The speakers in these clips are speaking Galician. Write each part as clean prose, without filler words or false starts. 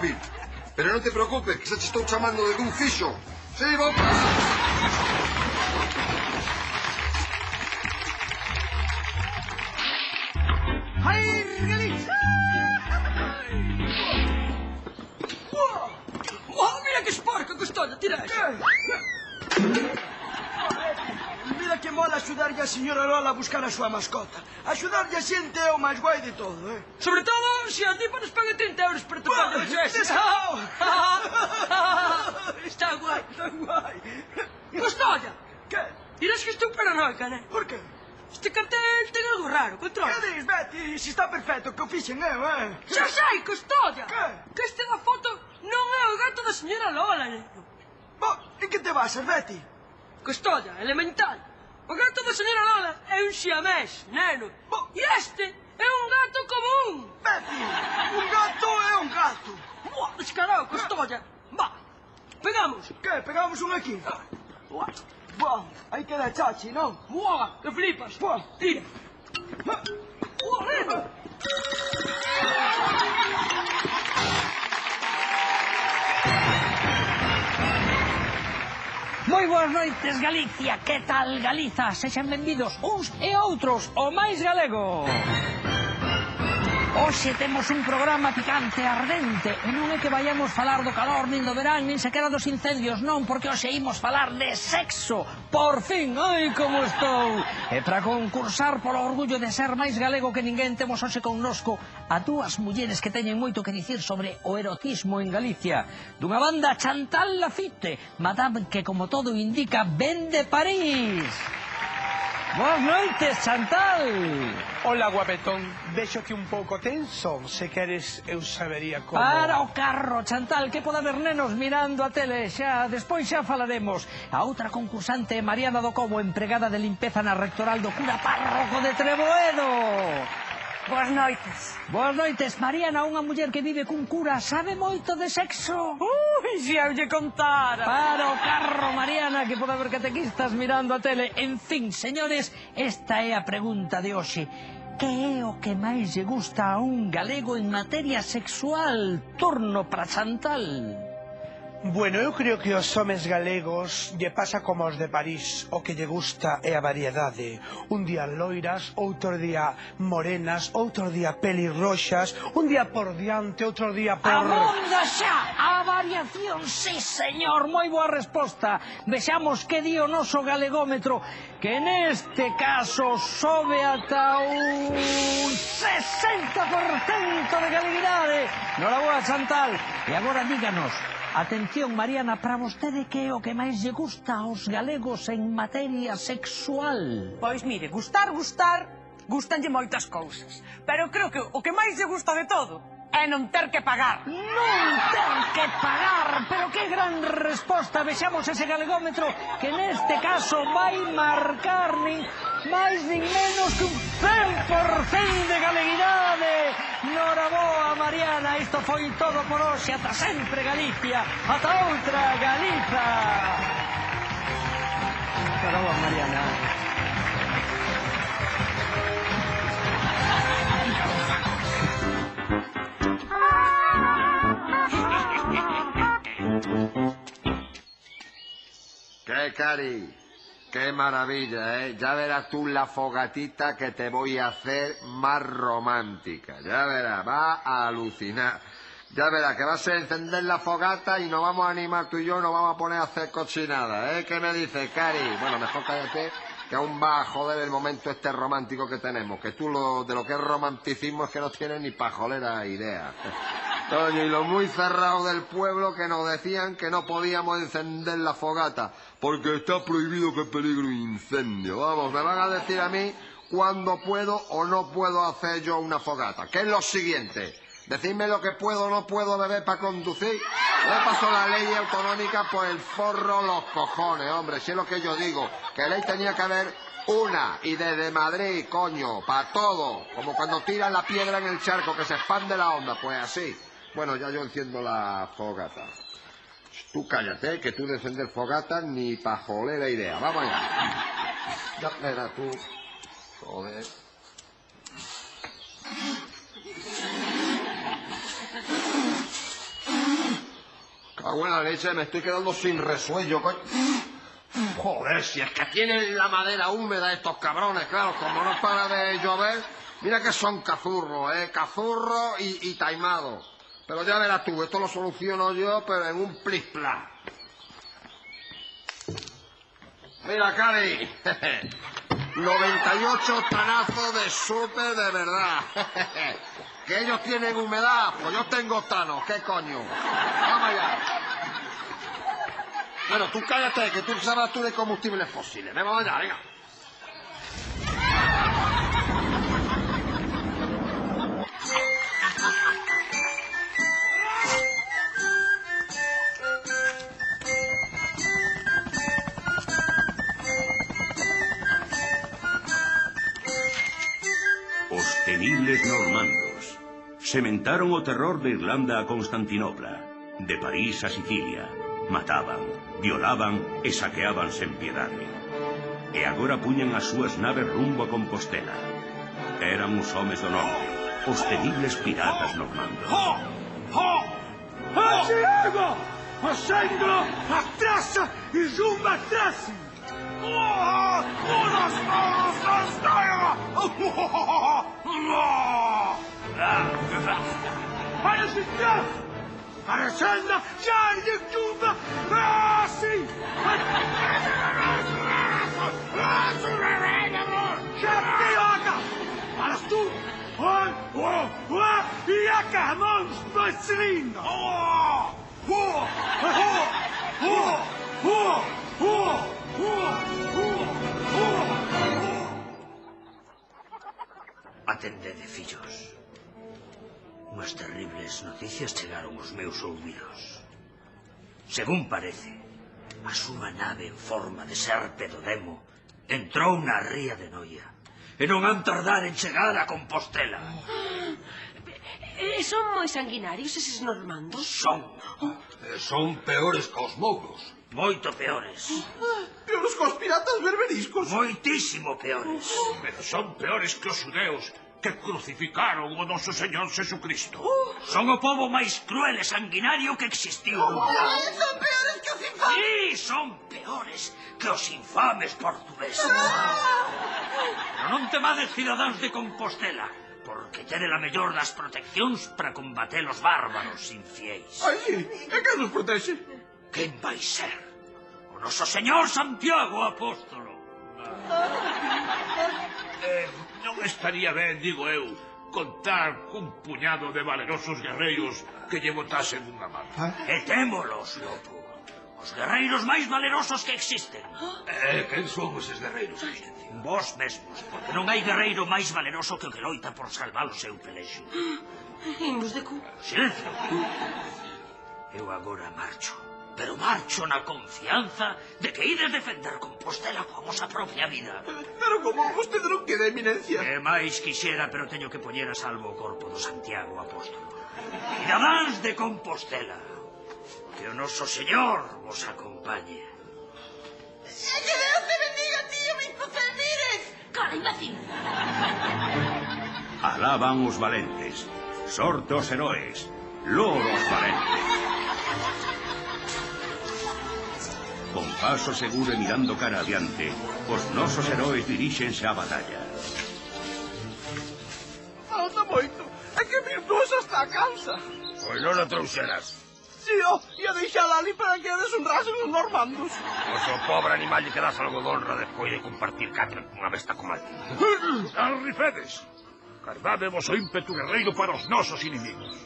móvil. Pero non te preocupes, que xa te estou chamando de dun fixo. Sí, vamos. Hai, Galicia! Oh, mira que esporca, Custodia, tira eso. Mira que mola axudarlle a señora Lola a buscar a súa mascota. Axudarlle a xente é o máis guai de todo, Sobre todo, se a ti nos paga 30 euros por tocar de eso. Está guai. Está guai. Custodia! Que? Dirás que estou paranoica, né? Por que? Este cartel ten algo raro, controla. Que dis, Betty? Se está perfecto, que o fixen eu, Xa sei, Custodia! Que? Que este da foto non é o gato da señora Lola, né? Bo, en que te basas, Betty? Custodia, elemental. O gato da señora Lola é un siamés, neno. E este é un gato común. Betty, un gato é un gato. Buah, descarado, Custodia. Va, pegamos. Que, pegamos un aquí? Buah, Bo, aí queda chachi, non? buah, que flipas. Buah. Tira. Buah, neno. Moi boas noites, Galicia. Que tal, Galiza? Sexan benvidos uns e outros o máis galego. Hoxe temos un programa picante, ardente, e non é que vayamos falar do calor, nin do verán, nin sequera dos incendios, non, porque hoxe imos falar de sexo. Por fin, ai, como estou! E para concursar polo orgullo de ser máis galego que ninguén, temos hoxe connosco a dúas mulleres que teñen moito que dicir sobre o erotismo en Galicia. Dunha banda, Chantal Lafitte, madame que, como todo indica, ven de París. Boas noites, Chantal. Hola, guapetón. Vexo que un pouco tenso. Se queres, eu sabería como... Para o carro, Chantal, que pode haber nenos mirando a tele. Despois xa falaremos. A outra concursante é Mariana do Cobo, empregada de limpeza na rectoral do cura párroco de Treboedo. Boas noites. Boas noites, Mariana, unha muller que vive cun cura, sabe moito de sexo? Se eu lle contara. Para o carro, Mariana, que pode haber catequistas mirando a tele. En fin, señores, esta é a pregunta de hoxe. Que é o que máis lle gusta a un galego en materia sexual? Turno para Chantal. Bueno, eu creo que os homes galegos lle pasa como os de París. O que lle gusta é a variedade. Un día loiras, outro día morenas, outro día pelirroxas, un día por diante, outro día por... Abonda xa a variación, sí, señor, moi boa resposta. Vexamos que di o noso galegómetro, que neste caso sobe ata un 60% de galeguidade. Noraboa, Chantal. E agora díganos, atención, Mariana, para vostede que é o que máis lle gusta aos galegos en materia sexual? Pois mire, gustanlle moitas cousas. Pero creo que o que máis lle gusta de todo é non ter que pagar. Non ter que pagar, pero que gran resposta. Vexamos ese galegómetro que neste caso vai marcar nin máis nin menos que un 100% de galeguidade. Noraboa, Mariana, isto foi todo por hoxe. Ata sempre, Galicia. Ata outra, Galiza. Noraboa, Mariana. ¿Qué, Cari? Qué maravilla, ¿eh? Ya verás tú la fogatita que te voy a hacer más romántica. Ya verás, va a alucinar. Ya verás que vas a encender la fogata y nos vamos a animar tú y yo, nos vamos a poner a hacer cochinada, ¿eh? ¿Qué me dices, Cari? Bueno, mejor cállate, que aún va a joder el momento este romántico que tenemos. Que tú de lo que es romanticismo es que no tienes ni pajolera idea. Oye, y lo muy cerrado del pueblo que nos decían que no podíamos encender la fogata porque está prohibido, que peligro incendio. Vamos, me van a decir a mí cuándo puedo o no puedo hacer yo una fogata. ¿Qué es lo siguiente? Decidme lo que puedo o no puedo beber para conducir. Le paso la ley autonómica por el forro los cojones, hombre. Si es lo que yo digo, que ley tenía que haber una, y desde Madrid, coño, para todo. Como cuando tiran la piedra en el charco, que se expande la onda, pues así. Bueno, ya yo enciendo la fogata. Tú cállate, que tú de encender fogata ni pajolera idea. Vamos allá. Ya verás tú. Joder. cago en la leche, me estoy quedando sin resuello, coño. Joder, si es que tienen la madera húmeda estos cabrones, claro, como no para de llover. Mira que son cazurros, cazurros y taimados. Pero ya verás tú, esto lo soluciono yo, pero en un plis-plas. Mira, Cari, 98 tanazos de súper de verdad. Que ellos tienen humedad, pues yo tengo tanos, ¿qué coño? Vamos allá. Bueno, tú cállate, que tú sabes tú de combustibles fósiles. Vamos allá, venga. Os temibles normandos sementaron o terror de Irlanda a Constantinopla, de París a Sicilia. Mataban, violaban e saqueaban sen piedade. E agora puñan as súas naves rumbo a Compostela. Eran os homes do norte, os temibles piratas normandos. A Diego! A Sengro! A traça e zumba traça! Para se traça! Para senda, jarde, zumba, traça! Chapioca! Para tu! E a carmãos do cilindro! Atendede, fillos. Unhas terribles noticias chegaron aos meus ouvidos. Según parece, a súa nave en forma de serpe do demo entrou na ría de Noia e non han tardar en chegar a Compostela. Son moi sanguinarios eses normandos? Son peores que os mouros. Moito peores. Peores que os piratas berberiscos. Moitísimo peores. Pero son peores que os xudeus que crucificaron o noso Señor Jesucristo. Son o pobo máis cruel e sanguinario que existiu. Son peores que os infames. Sí, son peores que os infames portugueses. Pero non temades, cidadáns de Compostela, porque tede a mellor das proteccións para combater os bárbaros infieis. Ai, sí. E quen nos protexe? Quen vai ser? O noso Señor Santiago Apóstolo. Non estaría ben, digo eu, contar cun puñado de valerosos guerreiros que lle botasen unha man. E témolos, lopo. Os guerreiros máis valerosos que existen. Quen son eses guerreiros, Eminencia? Vos mesmos, porque non hai guerreiro máis valeroso que o que loita por salvar o seu pelexo. Imos de cu. Silencio. Eu agora marcho, pero marcho na confianza de que ides defender Compostela coa vosa propia vida. Pero como vostede non queda, Eminencia? Que máis quixera, pero teño que poñer a salvo o corpo do Santiago Apóstolo. Cidadáns de Compostela, que o noso Señor vos acompañe. Que Deus te bendiga, tío, Bispo Celmires. Cara, imbécil. Alaban os valentes, sorte os heroes, loro os valentes. Con paso seguro e mirando cara adiante, os nosos heroes diríxense á batalla. Falta moito. É que Virtuosa está a causa. Pois non a trouxeras. Tío, ia deixala ali para que deshonrasen os normandos. Pois o pobre animal lle quedas algo de honra despois de compartir catre cunha besta como a ti. Arrifedes! Cardádevos o ímpetu guerreiro para os nosos inimigos.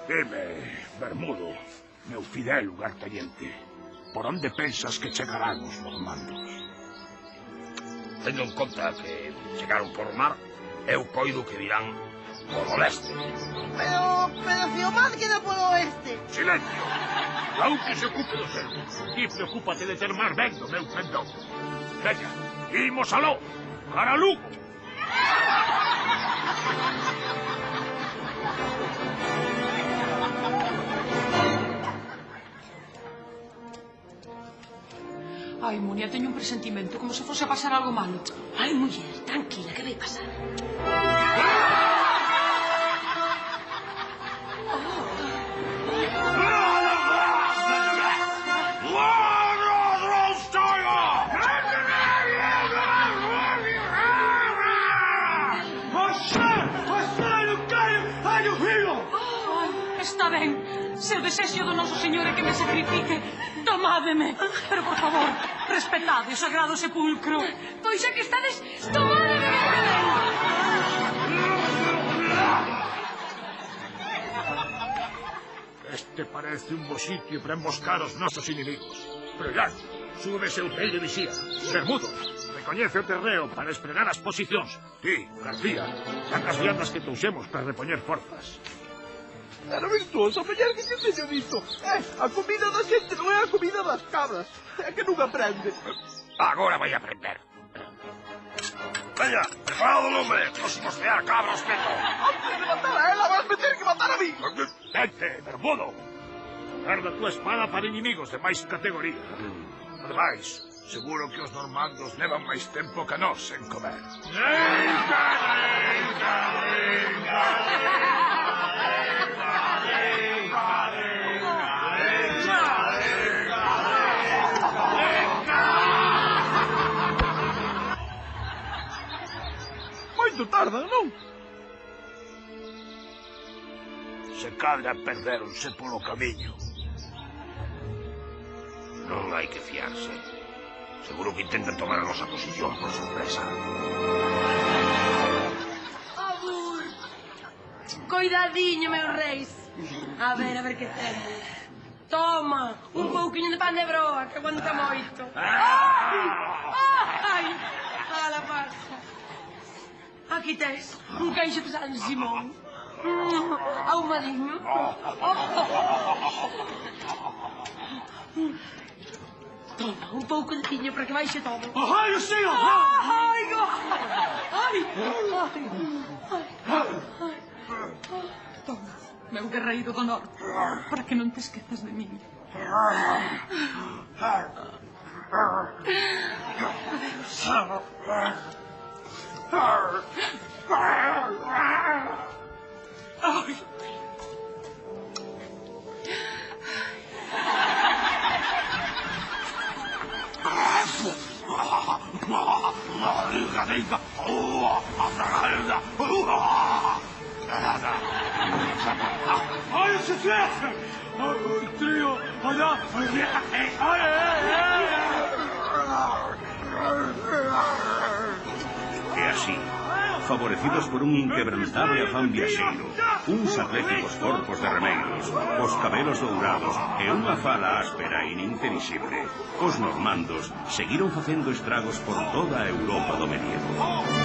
Dime, Bermudo, meu fidel lugarteniente, por onde pensas que chegarán os normandos? Teño en conta que chegaron por mar, eu coido que virán por o leste. Pero se o mar queda por oeste. Silencio! Aún que se ocupe do céu, ti preocúpate de ter máis ben do meu pendón. Veña, imos aló, para Lugo. Ai, Munia, teño un presentimento, como se fose a pasar algo malo. Ai, muller, tranquila, que vai pasar? ben, se o desexo do noso señor é que me sacrifique, tomádeme. Pero, por favor, respetade o sagrado sepulcro. Pois xa que estades, tomádeme. Este parece un bo sitio para emboscar os nosos inimigos. Pero ya, súbese o rei de Vixía. Bermudo, recoñece o terreo para espregar as posicións. Ti, García, saca as viandas que trouxemos para repoñer forzas. Era virtuoso, mellor que te teño dito. A comida da xente non é a comida das cabras. É que non aprende. Agora vai aprender. Veña, preparado o hombre. Nos imos cear cabros, Peto. Antes de matar a ela, vas me ter que matar a mí. Vente, Bermudo. Guarda a tua espada para inimigos de máis categoría. Ademais, seguro que os normandos levan máis tempo que nós en comer. Venga, venga, venga, Moito tardan, non? Se cadra perderonse polo camiño. Non hai que fiarse. Seguro que intentan tomar a nosa posición por sorpresa. Abur! Coidadiño, meus reis. A ver que ten. Toma, un pouquiño de pan de broa, que aguanta moito. Ai! Ai! A la pasta. Aquí tes un queixo de San Simón. Ahumadiño. Toma, un pouco de tiño para que baixe todo. Ai, o señor! Ai, ai, ai. Toma, meu guerreiro do norte, para que non te esquezas de min. Ai. Ai, se flecha! Ai, trio, allá! E así, favorecidos por un inquebrantable afán viaxeiro, uns atléticos corpos de remeiros, os cabelos dourados e unha fala áspera e inintelixible, os normandos seguiron facendo estragos por toda a Europa do medievo.